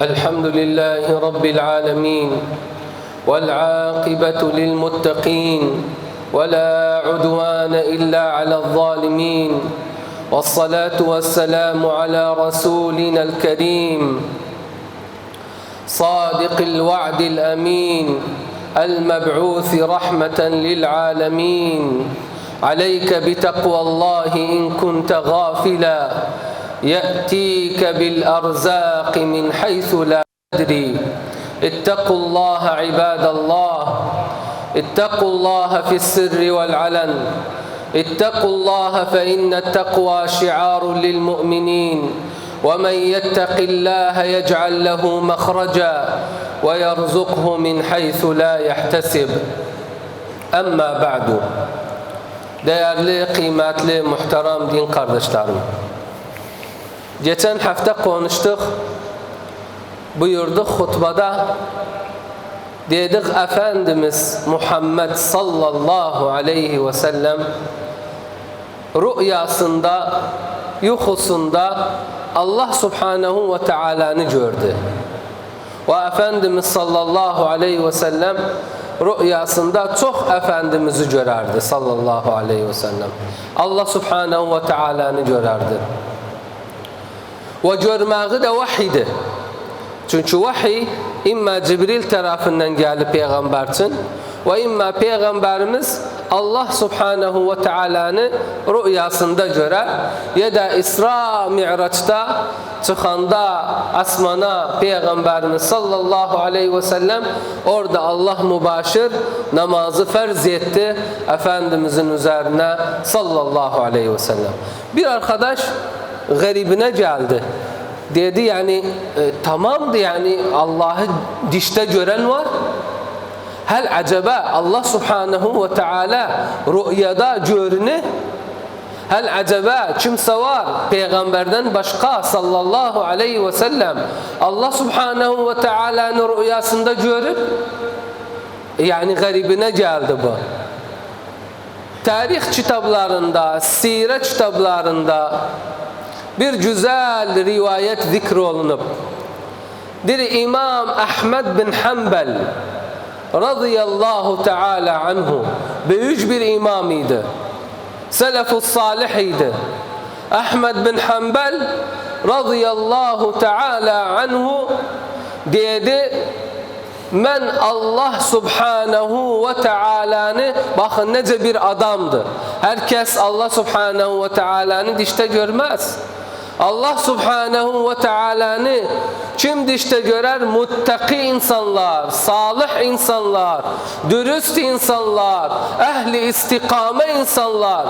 الحمد لله رب العالمين والعاقبة للمتقين ولا عدوان إلا على الظالمين والصلاة والسلام على رسولنا الكريم صادق الوعد الأمين المبعوث رحمة للعالمين عليك بتقوى الله إن كنت غافلا يأتيك بالأرزاق من حيث لا تدري اتقوا الله عباد الله اتقوا الله في السر والعلن اتقوا الله فإن التقوى شعار للمؤمنين ومن يتق الله يجعل له مخرجا ويرزقه من حيث لا يحتسب أما بعد değerli, kıymetli, muhterem din kardeşlerim. Geçen hafta konuştuk, buyurduk hutbada, dedik Efendimiz Muhammed sallallahu aleyhi ve sellem rüyasında, yuhusunda Allah subhanahu ve teala'nı gördü. Ve Efendimiz sallallahu aleyhi ve sellem rüyasında çok Efendimiz'i görerdi sallallahu aleyhi ve sellem. Allah subhanahu ve teala'nı görerdi. Ve görmeği de vahiydi. Çünkü vahiy imma Cibril tarafından geldi peygamber için ve imma peygamberimiz Allah subhanahu ve teala'nı rüyasında görer ya da İsra Mi'raç'ta çıkanda asmana peygamberimiz sallallahu aleyhi ve sellem orada Allah mübaşir namazı farz etti Efendimizin üzerine sallallahu aleyhi ve sellem. Bir arkadaş garibine geldi. Dedi yani tamamdı yani Allah'ı dişte gören var. Hel acaba Allah subhanahu ve teala rüyada görünü? Hel acaba kimse var peygamberden başka sallallahu aleyhi ve sellem Allah subhanahu ve teala'nın rüyasında görüp yani garibine geldi bu. Tarih kitaplarında, siret kitaplarında bir güzel rivayet zikrolunup İmam Ahmed bin Hanbel radıyallahu teala anhu büyük bir imamıydı. Selefus salihiydi. Ahmed bin Hanbel radıyallahu teala anhu dedi men Allah subhanahu ve teala'nı bakın nece bir adamdı. Herkes Allah subhanahu ve teala'nı dişte görmez. Allah subhanahu ve teala'nı kim dişte görer? Muttaki insanlar, salih insanlar, dürüst insanlar, ehli istikame insanlar.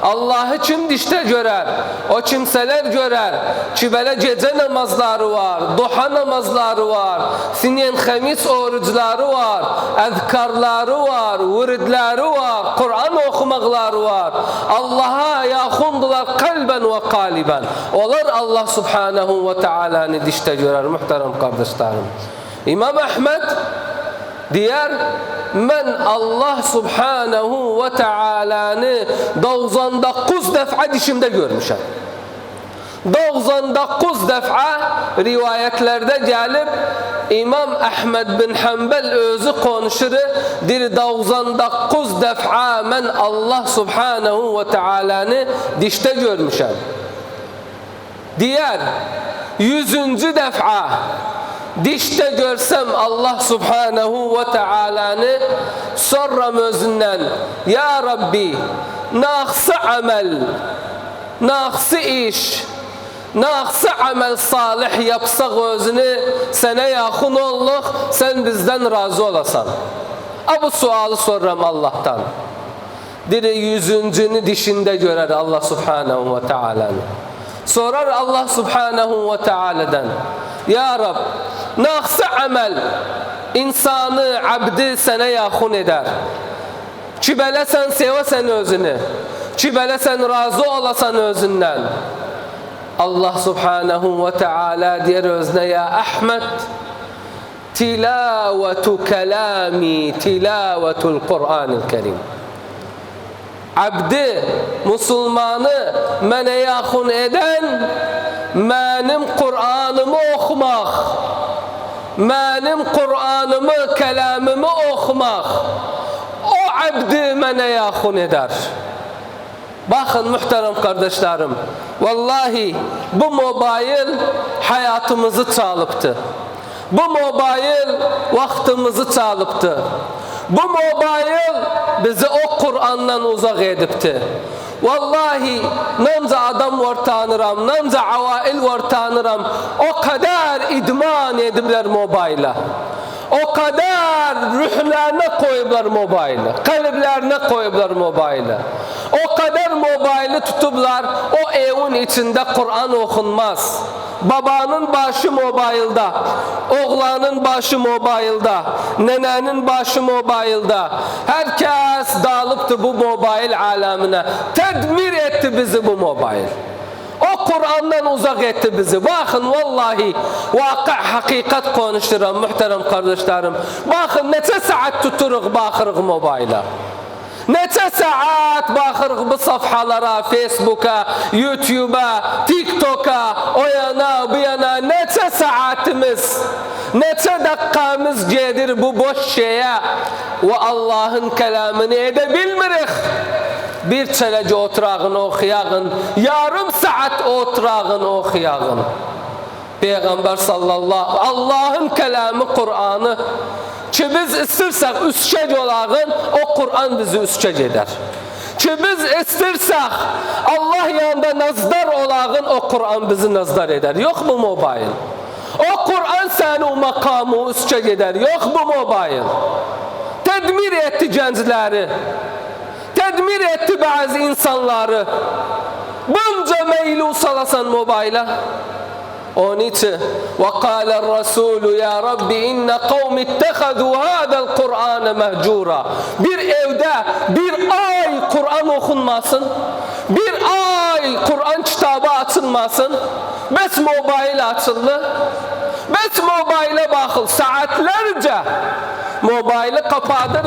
Allah'ı kim dişte görer? O kimseler görer ki böyle gece namazları var, duha namazları var, sinen hamis oruçları var, ezkarları var, viridleri var, Kur'an okumakları var. Allah'a yakındılar kalben ve kaliben. Onlar Allah subhanahu ve teala'nı dişte görer muhterem kardeşlerim. İmam Ahmed diğer men Allah subhanahu ve teala'nı 99 defa dişimde görmüşəm. 99 defa rivayetlerde gelip İmam Ahmed bin Hanbel özü konuşur. 99 defa men Allah subhanahu ve teala'nı dişte görmüşəm. Diğer 100. defa dişte görsem Allah subhanahu ve teala'nı soram özünden ya Rabbi naqsı amel, naqsı iş, naqsı amel salih yapsak özünü sana yakın olduk, sen bizden razı olasan. Bu sualı soram Allah'tan. 100. dişinde görer Allah subhanahu ve teala'nı. Sorar Allah subhanahu ve teala'dan ya Rab naqsı amel insanı, abdi sana yakın eder ki belə sen sevesen özünü, ki belə sen razı olasan özünden. Allah subhanahu ve teala diyer özüne ya Ahmet tilavetu kelami tilavetul Kur'an-ı Kerim. Abdi, Müslümanı mənə yaxın eden mənim Kur'an'ımı okumaq. mənim Qur'anımı, kəlamımı oxumaq o abdi mənə yaxın edər. Bakın muhterem kardeşlerim, vallahi bu mobil hayatımızı çalıptı. Bu mobil vaktimizi çalıptı. Bu mobil bizi o Kur'an'dan uzak edipti. Vallahi namza adam var tanıram, namza avail var tanıram. O kadar idman edibler mobile. O kadar ruhlarına koyublar mobile. Kalplerine koyublar mobile. O kadar mobile tutublar. O evin içinde Kur'an okunmaz. Babanın başı mobilde, oğlanın başı mobilde, nenenin başı mobilde. Herkes dağılıptı bu mobil alemine. Tedmir etti bizi bu mobil. O Kur'an'dan uzak etti bizi. Bakın vallahi vakı hakikat konuşturan muhterem kardeşlerim. Bakın neçə saat tuturuq bakırıq mobile. Neçə saat baxırıq bu safhalara, Facebook'a, YouTube'a, TikTok'a, o yana, bu yana, neçə saatimiz, neçə dakikamız gedir bu boş şeye ve Allah'ın kelamını edebilmirik. Bir çelece oturağın okuyağın, yarım saat oturağın okuyağın. Peygamber sallallahu Allah'ın kelamı Kur'an'ı ki biz istirsek üskec olağın, o Kur'an bizi üskec eder. Ki biz istirsek Allah yanında nazdar olağın, o Kur'an bizi nazdar eder. Yok mu mobil? O Kur'an seni o makamı üskec eder. Yok mu mobil? Tedmir etti gençleri. Tedmir etti bazı insanları. Bunca meylu salasan mobile. Onun için وَقَالَ الرَّسُولُ يَا رَبِّ اِنَّ قَوْمِ اتَّخَذُوا هَذَا الْقُرْآنَ مَهْجُورًا. Bir evde bir ay Kur'an okunmasın, bir ay Kur'an kitabı açılmasın, bes mobile açıldı, bes mobile bakıl saatlerce mobile kapatır,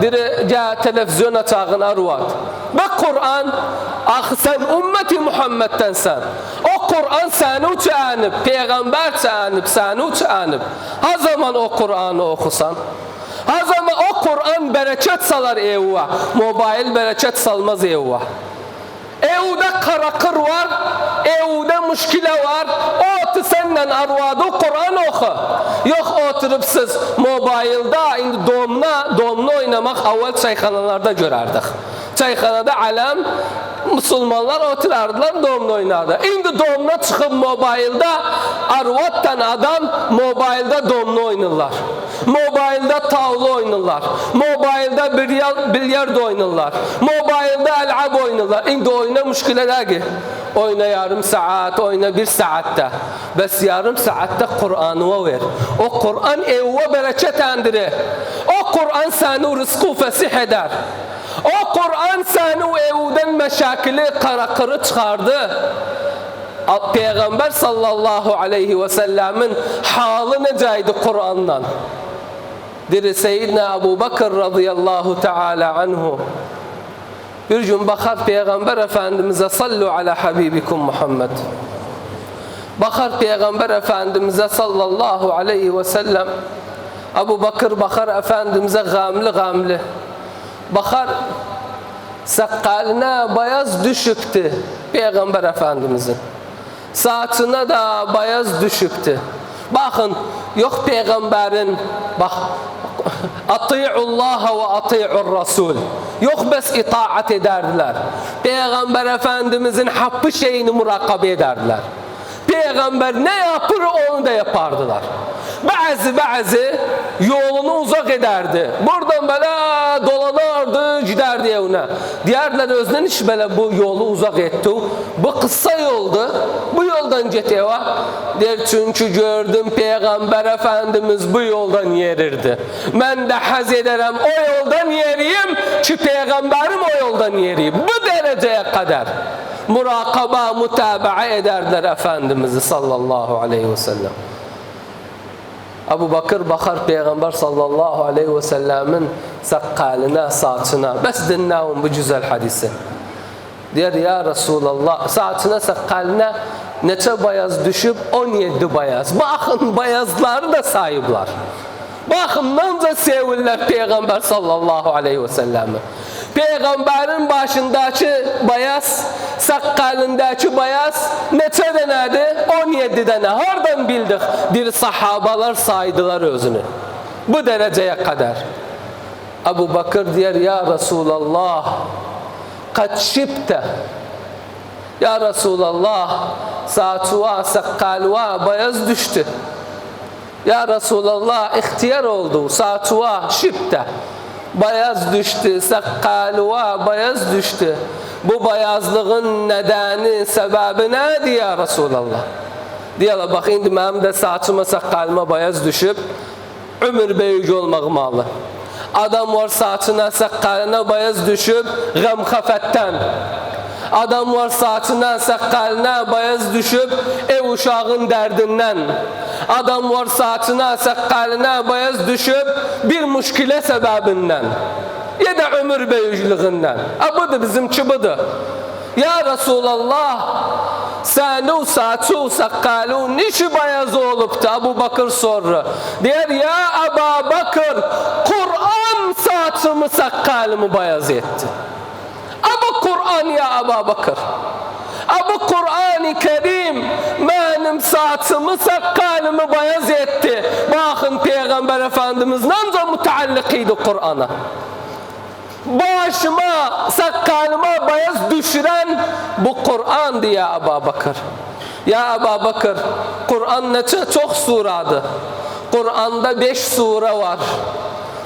direce televizyon açağın arvat. Bak Kur'an, ah sen ümmeti Muhammed'densen. O Kur'an seni uçanıp, peygamber çağınıp, seni uçanıp. Ha zaman o Kur'an'ı okusan, ha zaman o Kur'an bereket salar evva. Mobil bereket salmaz evva. Evde karakır var, evde müşkile var. O senden arvadı Kur'an oku. Yok oturup siz mobilde indi domna oynamak avval çayxanalarda görərdik. Çayxanada alem Müslümanlar oturardılar, domna oynardı. İndi domna çıkıp mobilde arvattan adam mobilde domna oynarlar. Mobilde tavla oynarlar. Mobilde bilyard oynarlar. Mobilde elab oynarlar. İndi oyna müşkileler ki. Oyna yarım saat, oyna bir saatte. Bes yarım saatte Kur'an'ı ver. O Kur'an evve bereketlendirir. O Kur'an seni rızkı fesih eder. O Kur'an seni evden meşakili karakırı çıkardı. Peygamber sallallahu aleyhi ve sellemin halı necaydı Kur'an'dan. Diri Seyyidina Ebu Bakır radıyallahu teala anhu. Bir gün bakar Peygamber Efendimiz'e sallu ala habibikum Muhammed. Bakar Peygamber Efendimiz'e sallallahu aleyhi ve sellem. Ebu Bakır bakar Efendimiz'e gamlı. Bakar sakalına beyaz düşüktü Peygamber Efendimiz'in. Saçına da beyaz düşüktü. Bakın yok Peygamberin bak Ati'ullaha ve ati'ur Rasul. Yok bes itaat ederdiler. Peygamber Efendimiz'in hakkı şeyini murakabe ederdiler. Peygamber ne yapır onu da yapardılar. Bazı yolunu uzak ederdi. Buradan böyle dolanardı, giderdi evine. Diğerler özden iş böyle bu yolu uzak etti. Bu kısa yoldu. Bu yoldan git eve. Der çünkü gördüm Peygamber Efendimiz bu yoldan yerirdi. Ben de haz ederim o yoldan yeriyim ki Peygamberim o yoldan yeriyim. Bu dereceye kadar murakaba, mutabaa ederdiler Efendimiz'i sallallahu aleyhi ve sellem. Ebu Bakır bakar Peygamber sallallahu aleyhi ve sellemin sakalına, saçına. Bes dinleyin bu güzel hadisi. Der ya Resulallah, saçına, sakalına neçə bayaz düşüb? 17 bayaz. Baxın, bayazları da sayıblar. Baxımdanca sevirlər Peyğəmbər sallallahu aleyhi ve selləmi. Peyğəmbərin başındakı bayaz, saqqalındakı bayaz neçə dənədir? 17 dənə. Hardan bildik? Bir sahabalar saydılar özünü. Bu dərəcəyə qədər. Abu Bakır deyər, ya Resulallah, qad şibtə. Ya Resulallah, saçuva, saqqaluva bayaz düştü. Ya Resulallah, ihtiyar oldu, saçuva, şibtə. Bayaz düştü, saqqaluva bayaz düştü. Bu bayazlığın nedeni, sebebi nədir ya Resulallah? Deyələ, bax, indi mənim də saçıma, saqqalıma bayaz düşüb, ömür böyük olmağım alı. Adam var saçına, saqqalına bayaz düşüb, qəmxəfətdən. Adam var saçına, saqqalına bayaz düşüb, ev uşağın dərdindən. Adam var saçına, saqqalına bayaz düşüb, bir müşkilə səbəbindən. Ya da ömür böyüklüğündən. Budur, bizimki budur. Ya Resulallah, sənin saçı, saqqalı nişi bayaz olubdu? Abu Bakır sorur. Deyər, ya Abu Bakır, Kur'an saçımı, saqqalımı bayaz etdi. Abu Kur'an ya Abu Bakır. Abu Kur'an-ı Kerim benim saçımı, saqqalımı bayaz etti. Bakın Peygamber Efendimiz nanca müteallikiydi Kur'an'a. Başıma, saqqalıma bayaz düşüren bu Kur'an'dı ya Abu Bakır. Ya Abu Bakır, Kur'an neçə çox suradır. Kur'an'da 5 sure var.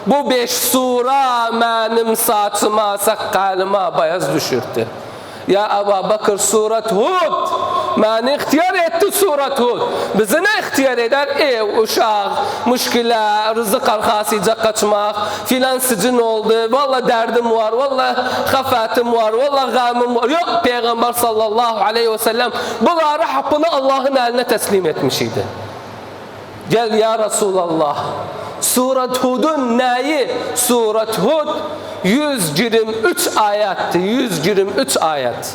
Bu 5 sura benim saçıma, saqqalıma bayaz düşürdü. Ya Abu Bakır, Surat Hud beni ihtiyar etti, Surat Hud. Bizi ne ihtiyar eder? Ev, uşaq, müşkilə, rızıq arxasıca qaçmaq, filan sicin oldu, valla derdim var, valla xəfətim var, valla qəmim var. Yok, Peygamber sallallahu aleyhi ve sellem bunları haqqını Allah'ın eline teslim etmiş idi. Gel ya Resulallah, Surat Hud'un neyi? Surat Hud 123 ayettir. 123 ayet.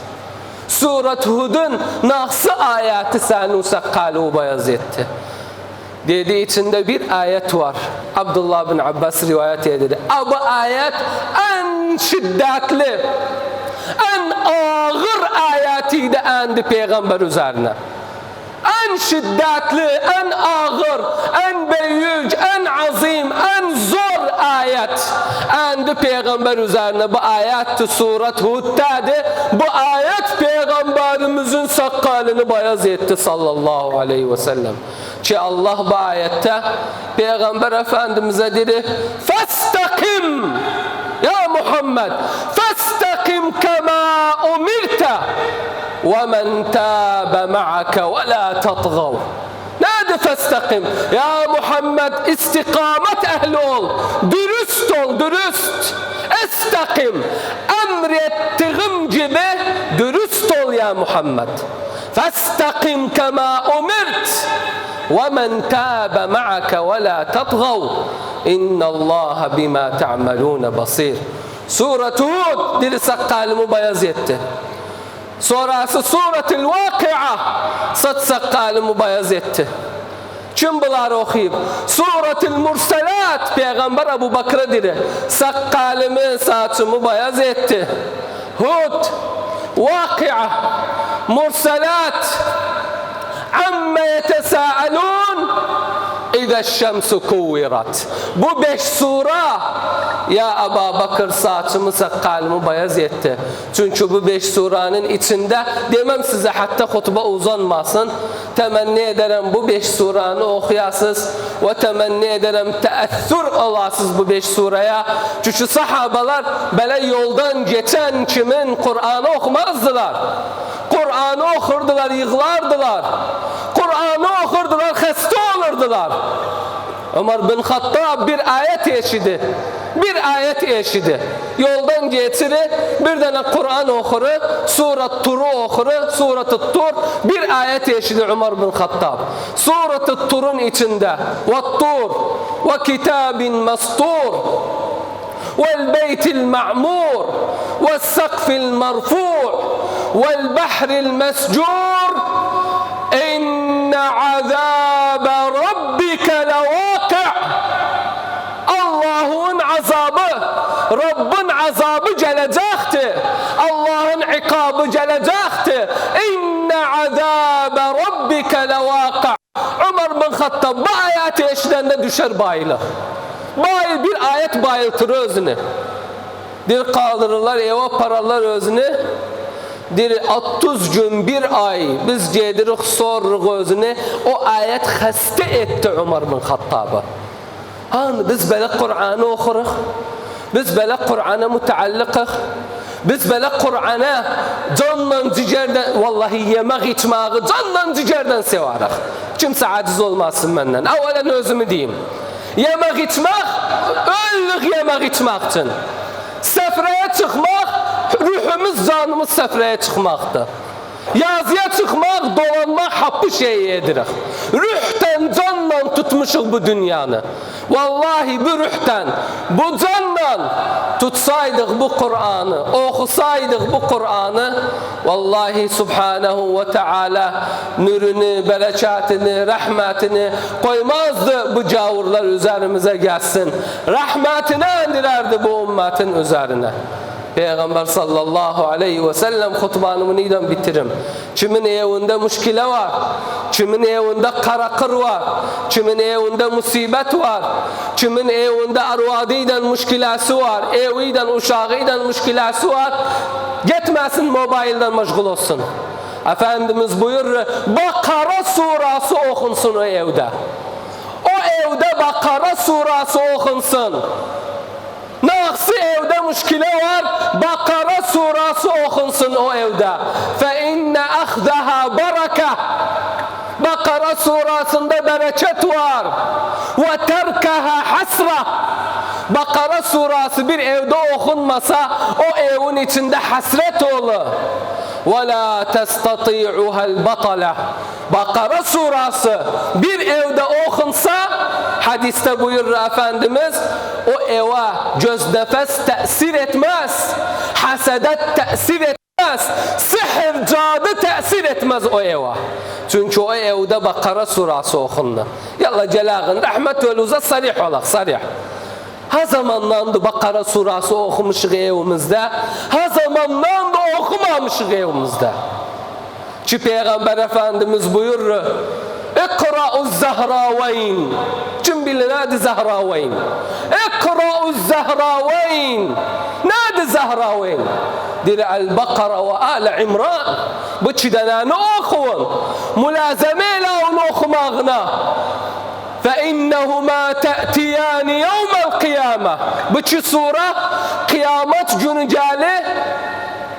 Surat Hud'un nasıl ayeti senin saqqalı bayaz etti? Dedi, içinde bir ayet var. Abdullah bin Abbas rivayet edir. Bu ayet en şiddetli, en ağır ayetiydi endi Peygamber üzerine. En şiddetli, en ağır, en büyük, en azim, en zor ayet endi Peygamber üzerine. Bu ayet Surat Hud'dadır. Bu ayet Peygamberimizin saqqalını bayaz etti sallallahu aleyhi ve sellem. Ki Allah bu ayette Peygamber Efendimiz'e dedi, "Festakim ya Muhammed, festakim kema umirte وَمَنْ تَابَ مَعَكَ وَلَا تَطْغَوْا." Nerede festakim? Ya Muhammed, istikamet ehli ol. Dürüst ol, dürüst. Estakim. Emrettiğim gibi dürüst ol ya Muhammed. Festakim kema umirt. وَمَنْ تَابَ مَعَكَ وَلَا تَطْغَوْا اِنَّ اللّٰهَ بِمَا تَعْمَلُونَ بَصِيرٌ. Surat Hud dili saqqalımı bayaz etti. Sonrası Surat-ül Vakı'a saç saqqalımı bayaz etti. Kim bunları okuyup? Surat-ül Mursalat Peygamber Abu Bakır'a dedi, saqqalımı, saçımı bayaz etti. Hud, Vakı'a, Mursalat, Amme yetesâelûn, İza şemsu kuvvirat. Bu 5 sura ya Abu Bakır saçımı, saqqalımı bayaz etti. Çünkü bu 5 suranın içinde, demem size hatta hutba uzanmasın, temenni ederim bu 5 suranı okuyasınız ve temenni ederim teessür olasınız bu 5 suraya. Çünkü sahabalar böyle yoldan geçen kimin Kur'an'ı okumazdılar. Kur'an'ı okurdular, yığlardılar. Kur'an'ı okurdular, hasta olurdular. Ömer bin Hattab bir ayet eşidi. Bir ayet eşidi. Yoldan geçiri, bir tane Kur'an okuru, Surat Tur'u okuru, Surat-ı Tur, bir ayet eşidi Ömer bin Hattab. Surat-ı Tur'un içinde وَالطُّرْ وَكِتَابٍ مَسْطُورٍ وَالْبَيْتِ الْمَعْمُورِ وَالسَّقْفِ الْمَرْفُوعِ وَالْبَحْرِ الْمَسْجُورِ azabe rabbike levâki'. Allah'ın azabı, Rabbin azabı gelecekti. Allah'ın ikabı gelecekti. İnne azabe rabbike levâki'. Ömer bin Hattab bu ayeti eşitende düşer bayılır. Bayıl bir ayet bayıltır özünü. Bir kaldırırlar eve paralar özünü. Bir 30 gün bir ay biz gedirik soruruq özünü. O ayet xəstə etdi Ömer bin Hattab'ı. Hani biz böyle Kur'an'ı okuruk. Biz böyle Kur'an'a müteallıkıq. Biz böyle Kur'an'a canla cigerden, vallahi yemek içmeyi canla cigerden sevarıq. Kimse aciz olmasın benden. Evvelen özümü diyeyim. Yemek içmek, öllük yemek içmek için. Sefreye çıkmak, ruhumuz, canımız sefreye çıkmaktır. Yazıya çıkmak, dolanmak, hapı şey edirik. Ruhtan, canla tutmuşuk bu dünyanı. Vallahi bu ruhtan, bu canla tutsaydık bu Kur'an'ı, okusaydık bu Kur'an'ı, vallahi Subhanahu ve Teala nurunu, berekatini, rahmetini koymazdı bu cavurlar üzerimize gelsin. Rahmetini indirerdi bu ümmetin üzerine. Peygamber sallallahu aleyhi ve sellem hutbanımı neyden bitirim? Kimin evinde müşkile var, kimin evinde karakır var, kimin evinde musibet var, kimin evinde arvadıyla müşkilesi var, eviyle uşağıyla müşkilesi var, gitmesin mobilden meşgul olsun. Efendimiz buyurur, Bakara surası okunsun o evde. O evde Bakara surası okunsun. Nasıl evde müşkile var? Bakara surası okunsun o evde. Fe inne ahdaha baraka. Bakara surasında bereket var. Ve terkaha hasra. Bakara surası bir evde okunmasa o evin içinde hasret olur. Ve la testati'uha al-batala. Bakara surası bir evde okunsa hadiste buyurur Efendimiz o eve göz nefes tesir etmez, hasedet tesir etmez, sihir cadı tesir etmez o eve. Çünkü o evde Bakara surası okundu. Yalla celağın rahmet ve lüzat sarih olaq, sarih. Ha zamandan da Bakara surası okumuşuk evimizde, ha zamandan da okumamışık evimizde. Ki Peygamber Efendimiz buyurur, İkra'uz Zahraveyn. Kim bilir nedir Zahraveyn? İkra'uz Zahraveyn. Nedir Zahraveyn? Dir El-Bakara ve Al-İmran. Bu çideneni okuyun. Mülazemeyle onu okumağına. فَاِنَّهُمَا تَأْتِيَانِ يَوْمَ الْقِيَامَةِ. Bu çi sura kıyamet günü gelir.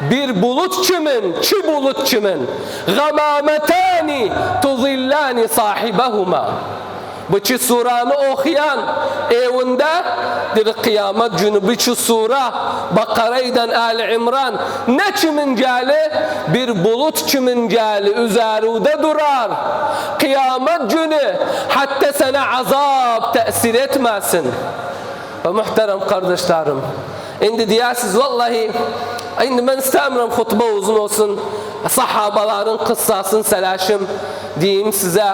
Bir bulut kimin? Çi bulut kimin? غَمَامَتَانِ تُظِلَّانِ صَاحِبَهُمَا. Bu çi suranı okuyan evinde bir kıyamet günü bu çi sura Bakara'dan Al-İmran ne kimin geli? Bir bulut kimin geli? Üzerinde durar. Kıyamet günü hatta sana azap tesir etmesin. Ve muhterem kardeşlerim, şimdi diyersiniz vallahi şimdi ben istemiyorum hutba uzun olsun, sahabaların kıssasını selaşım diyeyim size,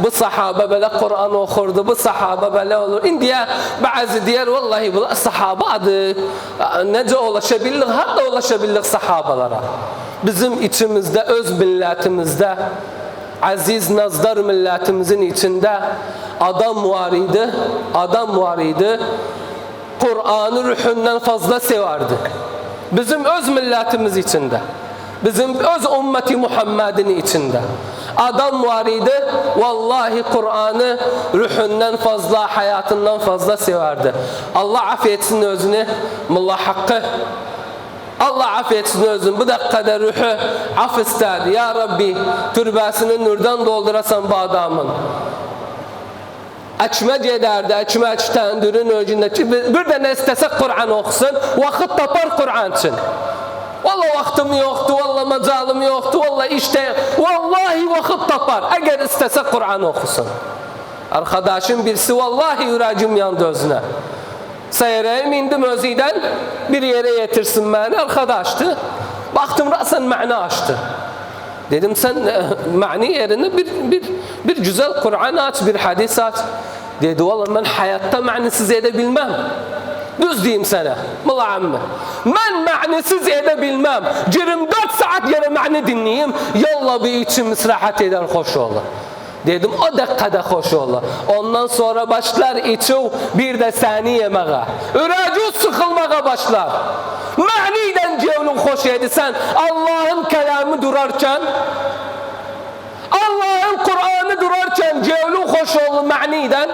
bu sahabe böyle Kur'an okurdu, bu sahabe böyle olur. Şimdi bazı diyer vallahi bu sahabe adı nece ulaşabilir, hatta ulaşabilir sahabalara. Bizim içimizde, öz milletimizde, aziz nazdar milletimizin içinde adam var idi, Kur'an'ı ruhundan fazla severdi. Bizim öz milletimiz içinde, bizim öz ümmeti Muhammed'in içinde adam var idi, vallahi Kur'an'ı ruhundan fazla, hayatından fazla severdi. Allah affetsin özünü, mullah hakkı. Allah affetsin özünü, bu dakikada ruhu af istedi. Ya Rabbi, türbesini nurdan doldurasan bu adamın. Açma cederdi, açma tendürün öcünde. Bir de ne istesek Kur'an okusun, vakit tapar Kur'an için. Vallahi vaktim yoktu, vallahi macalım yoktu, vallahi işte, vallahi vakit tapar. Eğer istesek Kur'an okusun. Arkadaşım birisi vallahi yüreğim yandı özüne. Seyreyim indim özüden, bir yere getirsin beni, arkadaştı. Baktım rasen ma'na açtı. Dedim sen mani yerine bir güzel Kur'an aç, bir hadis aç. Dedi vallahi ben hayatta manisiz edebilmem. Düz diyeyim sana. Mıla amme. Ben manisiz edebilmem. 24 saat yere mani dinleyeyim. Yallah bir içimiz rahat eder, hoş olur. Dedim o dakikada hoş olur. Ondan sonra başlar içi bir de seni yemeğe. Üreci sıkılmaya başlar. Maniden cevlun hoş edisen Allah'ın kelamı durarken, Allah'ın Kur'an'ı durarken cevlun hoş olur maniden.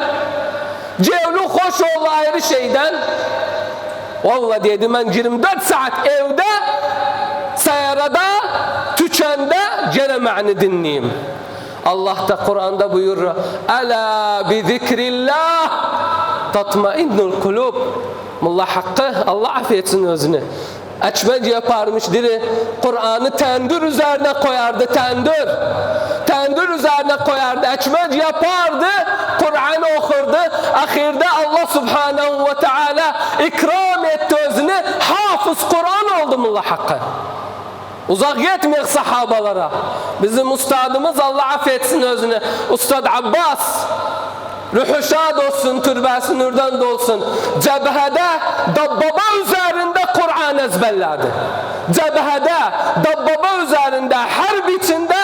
Cevlun hoş olur ayrı şeyden. Vallahi dedim ben 24 saat evde, sayarada, tükende gene mani dinleyeyim. Allah da Kur'an'da buyurur. Ala bi zikrillah tatmainnul kulub. Mullah hakkı, Allah affetsin özünü. Açmacı yaparmış diri. Kur'an'ı tendir üzerine koyardı, tendir. Tendir üzerine koyardı, açmacı yapardı. Kur'an'ı okurdu. Ahirde Allah subhanahu ve teala ikram etti özünü. Hafız Kur'an oldu mullah hakkı. Uzak gitmeyek sahabalara. Bizim ustadımız Allah affetsin özünü. Ustad Abbas. Ruhu şad olsun, türbesi nurdan dolsun. Cebhede dabbaba üzerinde Kur'an ezberledi. Cebhede dabbaba üzerinde harp içinde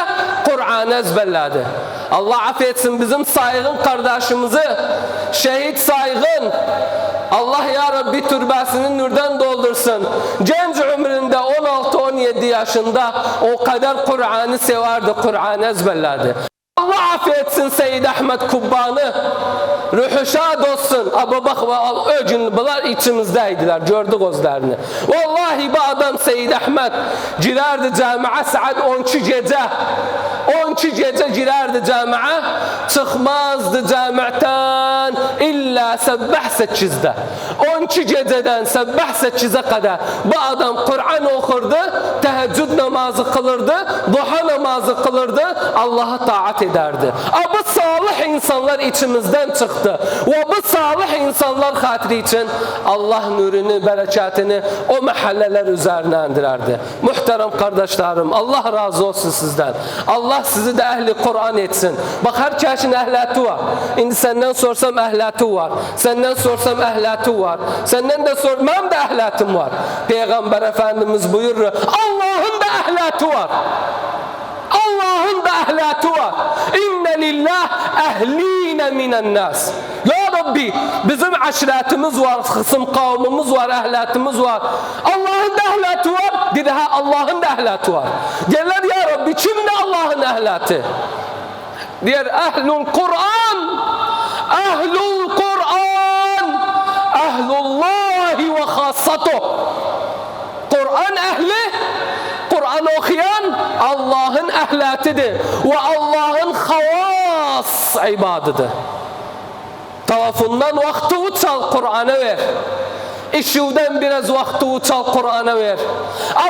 Kur'an ezberledi. Allah affetsin bizim saygın kardeşimizi, şehit saygın. Allah ya Rabbi türbesini nurdan doldursun. Genç ömründe 16-17 yaşında o kadar Kur'an'ı severdi, Kur'an ezberledi. Allah affetsin Seyyid Ahmet Kubban'ı. Ruhu şad olsun. Ama bak o gün bunlar içimizdeydiler. Gördük gözlerini. Vallahi bu adam Seyyid Ahmet girerdi camiye saat 12 gece. 12 gece girerdi camiye. Çıkmazdı camiden illa sebbah 8'de. 12 geceden sebbah 8'e kadar bu adam Kur'an okurdu. Teheccüd namazı kılırdı. Duha namazı kılırdı. Allah'a taat ederdi. Bu salih insanlar içimizden çıktı. Ve bu salih insanlar hatırı için Allah nurunu, bereketini o mahalleler üzerine indirerdi. Muhterem kardeşlerim, Allah razı olsun sizden. Allah sizi de ehli Kur'an etsin. Bak herkesin ehlatı var. Şimdi senden sorsam ehlatı var. Senden sorsam ehlatı var. Senden de sormam da ehlatım var. Peygamber Efendimiz buyurur. Allah'ın da ehlatı var. Allah'ın da ehlatı var. İnne lillah ehline minen nas. Ya Rabbi bizim aşiretimiz var, kısım kavmimiz var, ehlatımız var. Allah'ın da ehlatı var. Dedi ha Allah'ın da ehlatı var. Derler ya Rabbi kimde Allah'ın ehlatı? Diğer ehlul Kur'an. Ehlul Kur'an. Ehlullahi ve hassatuh. Kur'an ehli, Kur'an okuyan Allah'ın ehlidir ve Allah'ın havas ibadıdır. Tavafundan vakti uçal Kur'an'a ver. İşivden biraz vakti uçal Kur'an'a ver.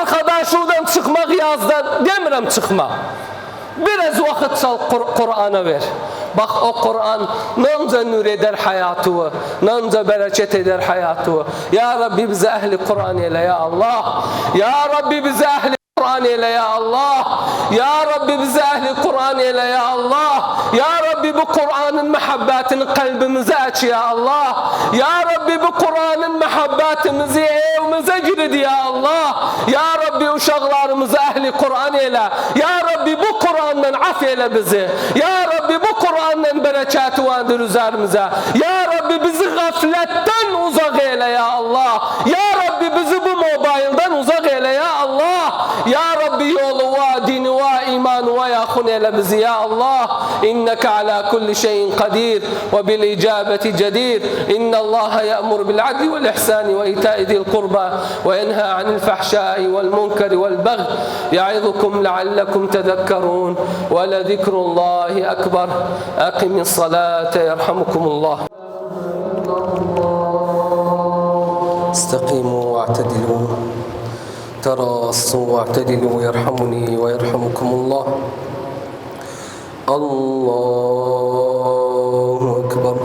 Arkadaşıdan çıkmak yazdan demirəm çıkma. Biraz vakit çal Kur'an'a ver. Bak o Kur'an nanca nur eder hayatı, nanca bereket eder hayatı. Ya Rabbi bize ehli Kur'an eyle ya Allah. Ya Rabbi bize ehli Kur'an eyle ya Allah. Ya Rabbi bize ehli Kur'an eyle ya Allah. Ya Rabbi bu Kur'an'ın muhabbetini kalbimize aç ya Allah. Ya Rabbi bu Kur'an'ın muhabbetimizi evimize girdi ya Allah. Ya Rabbi uşaklarımızı ehli Kur'an eyle. Ya Rabbi bu Kur'an'dan af eyle bizi. Ya Rabbi bu Kur'an'dan bereketi vandır üzerimize. Ya Rabbi bizi gafletten uzak eyle ya Allah. Ya Rabbi bizi bu mobilden uzak eyle ya Allah. Ya Rabbi yolu ve dini ve iman ve yakun eyle bizi ya Allah. İnneke ala kulli şeyin kadir ve bil icabeti cedir. İnnallaha ya'mur bil adli vel ihsani ve ita'i zil kurba ve yenha anil fahşai vel munkari vel bagh. Ya'idukum leallekum tezekkerun ve le zikrullahi ekber. Akimis salate yerhamukumullah. استقيموا واعتدلوا تراصوا واعتدلوا يرحمني ويرحمكم الله. الله أكبر.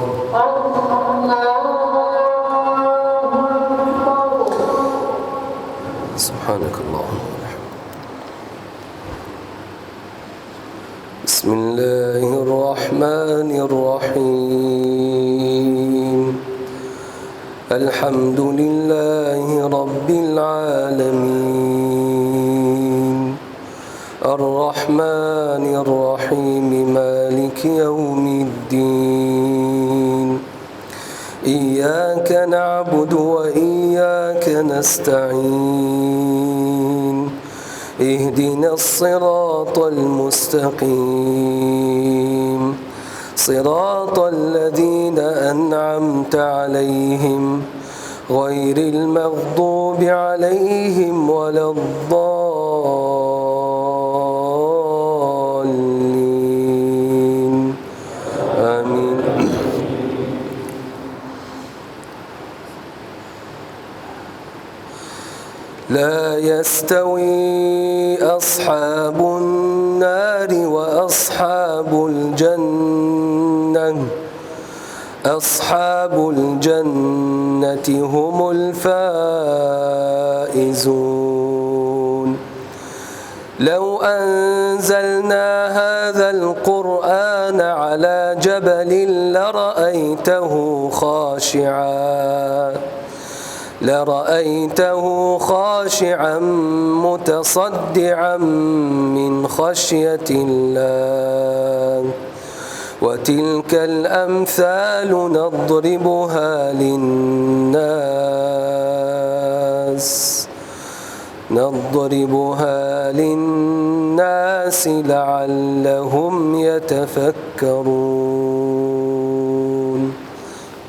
سبحانك اللهم وبحمدك. الرحمن الرحيم الحمد لله رب العالمين الرحمن الرحيم مالك يوم الدين إياك نعبد وإياك نستعين اهدنا الصراط المستقيم صراط الذين أنعمت عليهم غير المغضوب عليهم ولا الضالين آمين. لا يستوي أصحاب النار وأصحاب الجنة أصحاب الجنة هم الفائزون لو أنزلنا هذا القرآن على جبل لرأيته خاشعا متصدعا من خشية الله وتلك الأمثال نضربها للناس لعلهم يتفكرون.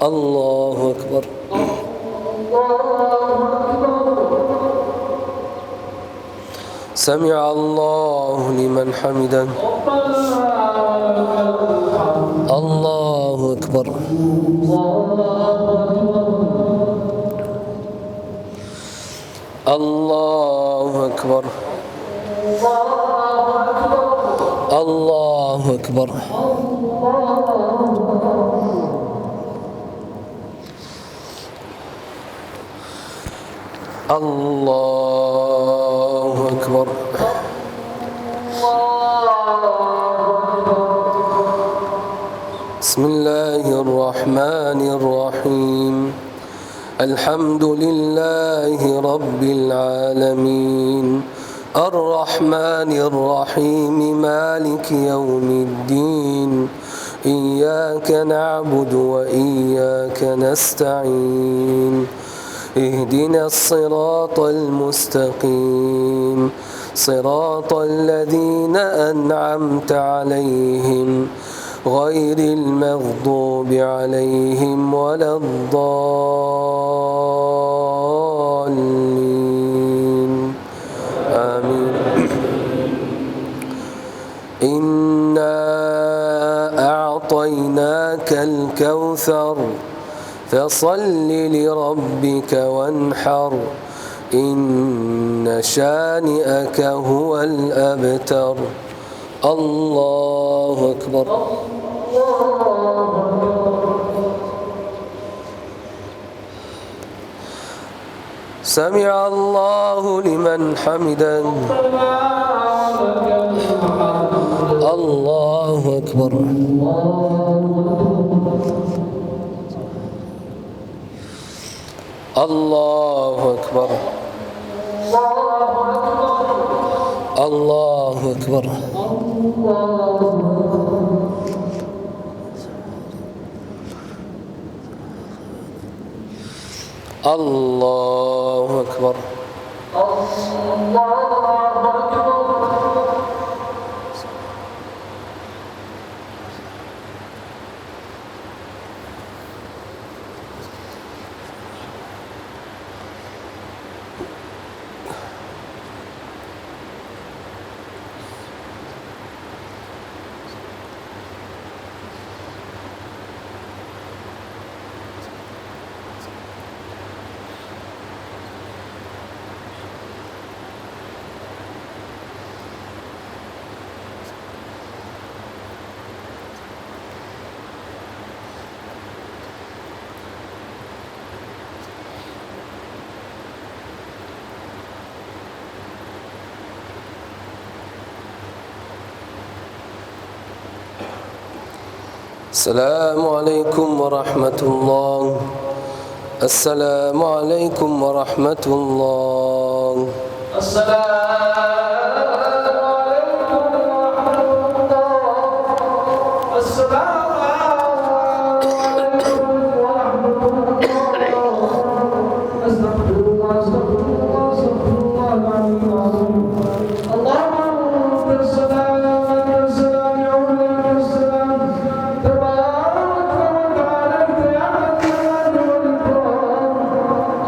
الله أكبر. سمع الله لمن حمده. الله أكبر. الله أكبر. الله أكبر. الله أكبر. بسم الله الرحمن الرحيم الحمد لله رب العالمين الرحمن الرحيم مالك يوم الدين إياك نعبد وإياك نستعين اهدنا الصراط المستقيم صراط الذين أنعمت عليهم غير المغضوب عليهم ولا الضالين آمين. إنا أعطيناك الكوثر فصل لربك وانحر إن شانئك هو الأبتر. الله أكبر. سمع الله لمن حمده. الله أكبر. الله أكبر. الله أكبر. الله أكبر. السلام عليكم ورحمة الله. السلام عليكم ورحمة الله.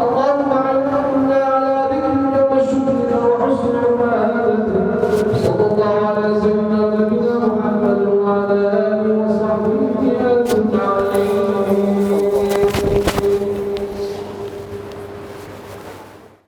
اللهم اعنا على ذكرك وشكرك وحسن عبادتك.